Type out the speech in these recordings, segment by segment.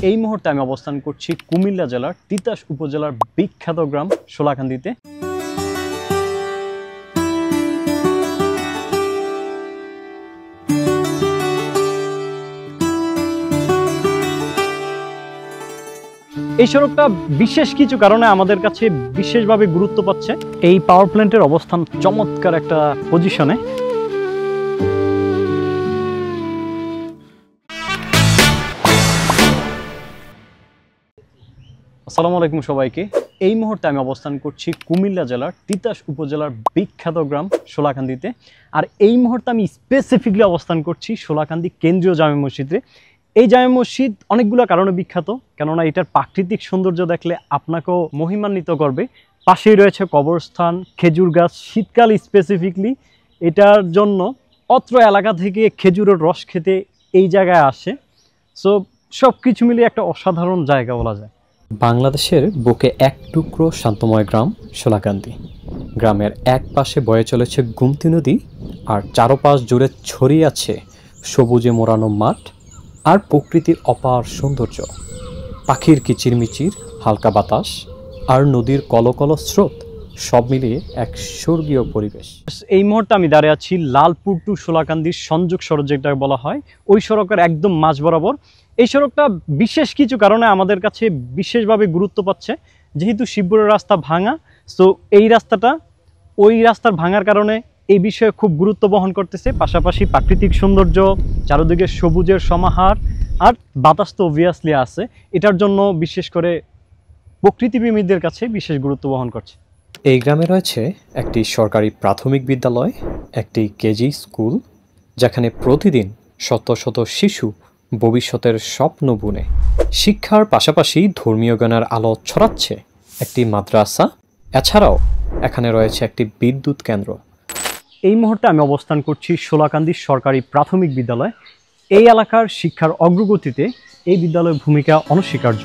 এই মুহূর্তে আমি অবস্থান করছি কুমিল্লা জেলার তিতাস উপজেলার বিখ্যাত গ্রাম শোলাকান্দিতে। এই সড়কটা বিশেষ কিছু কারণে আমাদের কাছে বিশেষভাবে গুরুত্ব পাচ্ছে। এই পাওয়ার প্ল্যান্টের অবস্থান চমৎকার একটা পজিশনে। আসসালামু আলাইকুম সবাইকে। এই মুহূর্তে আমি অবস্থান করছি কুমিল্লা জেলার তিতাস উপজেলার বিখ্যাত গ্রাম শোলাকান্দিতে। আর এই মুহূর্তে আমি স্পেসিফিকলি অবস্থান করছি শোলাকান্দি কেন্দ্রীয় জামে মসজিদে। এই জামে মসজিদ অনেকগুলো কারণে বিখ্যাত, কেননা এটার প্রাকৃতিক সৌন্দর্য দেখলে আপনাকেও মহিমান্বিত করবে। পাশেই রয়েছে কবরস্থান, খেজুর গাছ। শীতকাল স্পেসিফিকলি এটার জন্য অত্র এলাকা থেকে খেজুরের রস খেতে এই জায়গায় আসে। সো সব কিছু মিলিয়ে একটা অসাধারণ জায়গা বলা যায়। বাংলাদেশের বুকে এক টুকরো শান্তময় গ্রাম শোলাকান্দি। গ্রামের এক পাশে বয়ে চলেছে গুমতি নদী, আর চারপাশ জুড়ে ছড়িয়ে আছে সবুজে মোড়ানো মাঠ আর প্রকৃতির অপার সৌন্দর্য। পাখির কিচিরমিচির, হালকা বাতাস আর নদীর কলকল স্রোত, সব মিলিয়ে এক স্বর্গীয় পরিবেশ। এই মুহূর্তে আমি দাঁড়িয়ে আছি লালপুর টু শোলাকান্দির সংযোগ সড়ক যেটা বলা হয়, ওই সড়কের একদম মাঝ বরাবর। এই সড়কটা বিশেষ কিছু কারণে আমাদের কাছে বিশেষভাবে গুরুত্ব পাচ্ছে। যেহেতু শিবপুরের রাস্তা ভাঙা, সো এই রাস্তাটা ওই রাস্তার ভাঙার কারণে এই বিষয়ে খুব গুরুত্ব বহন করতেছে। পাশাপাশি প্রাকৃতিক সৌন্দর্য, চারদিকে সবুজের সমাহার, আর বাতাস তো অবভিয়াসলি আছে। এটার জন্য বিশেষ করে প্রকৃতিপ্রেমীদের কাছে বিশেষ গুরুত্ব বহন করছে। এই গ্রামে রয়েছে একটি সরকারি প্রাথমিক বিদ্যালয়, একটি কেজি স্কুল, যেখানে প্রতিদিন শত শত শিশু ভবিষ্যতের স্বপ্ন বুনে শিক্ষার পাশাপাশি ধর্মীয় জ্ঞানের আলো ছড়াচ্ছে, একটি মাদ্রাসা। এছাড়াও এখানে রয়েছে একটি বিদ্যুৎ কেন্দ্র। এই মুহূর্তে আমি অবস্থান করছি শোলাকান্দি সরকারি প্রাথমিক বিদ্যালয়। এই এলাকার শিক্ষার অগ্রগতিতে এই বিদ্যালয়ের ভূমিকা অনস্বীকার্য।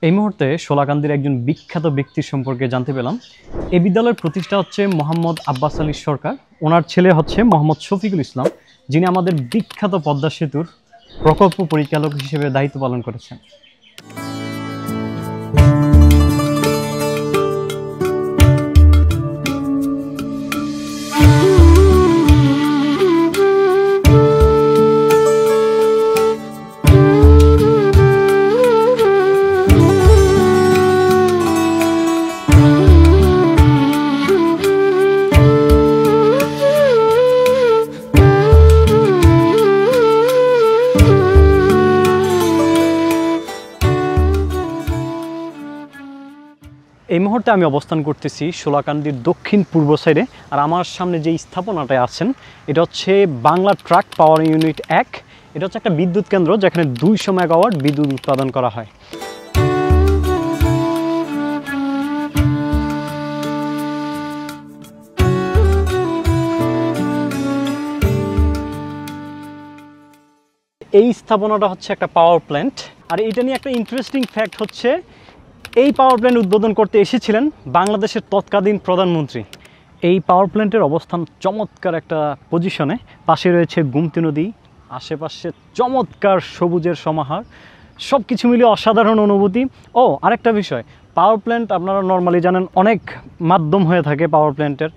এই মুহূর্তে শোলাকান্দির একজন বিখ্যাত ব্যক্তির সম্পর্কে জানতে পেলাম। এই বিদ্যালয়ের প্রতিষ্ঠা হচ্ছে মোহাম্মদ আব্বাস আলী সরকার। ওনার ছেলে হচ্ছে মোহাম্মদ শফিকুল ইসলাম, যিনি আমাদের বিখ্যাত পদ্মা সেতুর প্রকল্প পরিচালক হিসেবে দায়িত্ব পালন করেছেন। এই মুহূর্তে আমি অবস্থান করতেছি শোলাকান্দির দক্ষিণ পূর্ব সাইডে। আর আমার সামনে যে স্থাপনাটায় আছেন, এটা হচ্ছে বাংলা ট্রাক পাওয়ার ইউনিট 1। এটা হচ্ছে একটা বিদ্যুৎ কেন্দ্র যেখানে 200 মেগাওয়াট বিদ্যুৎ উৎপাদন করা হয়। এই স্থাপনাটা হচ্ছে একটা পাওয়ার প্ল্যান্ট। আর এটা নিয়ে একটা ইন্টারেস্টিং ফ্যাক্ট হচ্ছে, এই পাওয়ার প্ল্যান্ট উদ্বোধন করতে এসেছিলেন বাংলাদেশের তৎকালীন প্রধানমন্ত্রী। এই পাওয়ার প্ল্যান্টের অবস্থান চমৎকার একটা পজিশনে। পাশে রয়েছে গুমতি নদী, আশেপাশে চমৎকার সবুজের সমাহার, সব কিছু মিলিয়ে অসাধারণ অনুভূতি। ও আরেকটা বিষয়, পাওয়ার প্ল্যান্ট আপনারা নর্মালি জানেন অনেক মাধ্যম হয়ে থাকে পাওয়ার প্ল্যান্টের।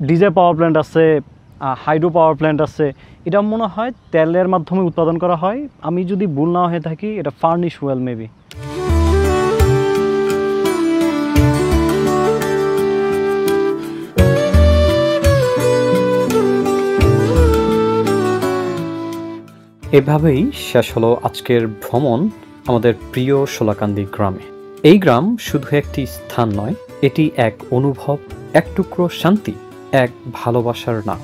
ডিজে পাওয়ার প্ল্যান্ট আছে, হাইড্রো পাওয়ার প্ল্যান্ট আছে। এটা মনে হয় তেলের মাধ্যমে উৎপাদন করা হয়। আমি যদি ভুল না হয়ে থাকি, এটা ফার্নিশ ওয়েল মেবি। এভাবেই শেষ হলো আজকের ভ্রমণ আমাদের প্রিয় শোলাকান্দি গ্রামে। এই গ্রাম শুধু একটি স্থান নয়, এটি এক অনুভব, এক টুকরো শান্তি, এক ভালোবাসার নাম।